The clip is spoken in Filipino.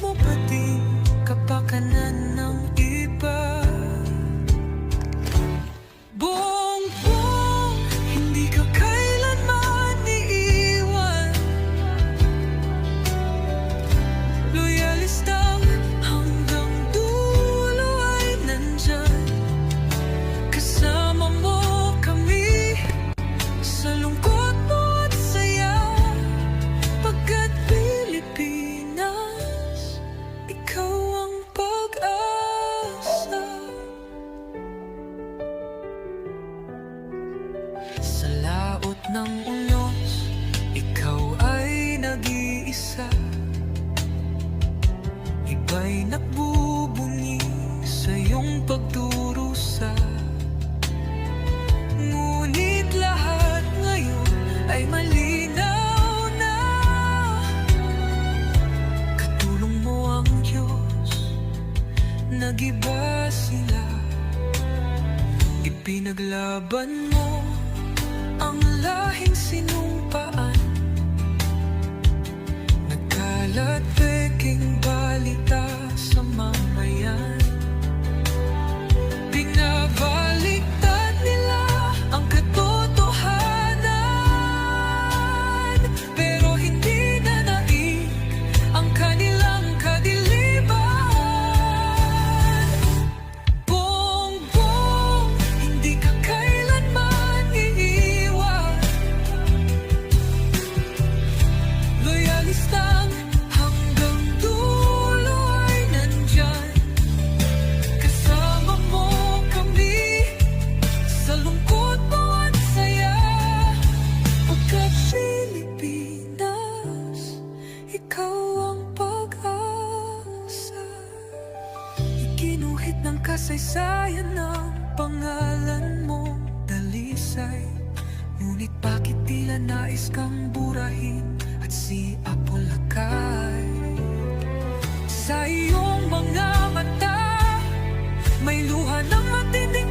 mo pati kapakanan ng iba. Bongbong, hindi ka kailanman iiwan. Loyalistang hanggang dulo ay nandyan. Kasama mo kami sa lungkot mo at saya. Pagkat Pilipinas, ikaw ang pag-asa. Sa laot ng unos, ikaw ay nag-iisa. Iba'y nagbubunyi sa iyong pagdurusa. Ngunit lahat ngayon ay malinaw na. Katulong mo ang Diyos, nag-iba sila. Ipinaglaban mo ang lahing sinumpaan. Nagkalat peking balita sa mamayan. Binabaliktad nila ang katotohanan, pero hindi na naig ang kanilang kadiliman. Bongbong, hindi ka kailanman iiwan. Loyalistang hanggang dulo ay nandyan. Kasama mo kami sa lungkot mo at saya. Pagkat Pilipinas, ikaw ang pag-asa. Iginuhit ng kasaysayan ng pangalan mo, dalisay. Ngunit bakit tila nais kang burahin at siapolakay? Sa iyong mga mata, may luha ng matindi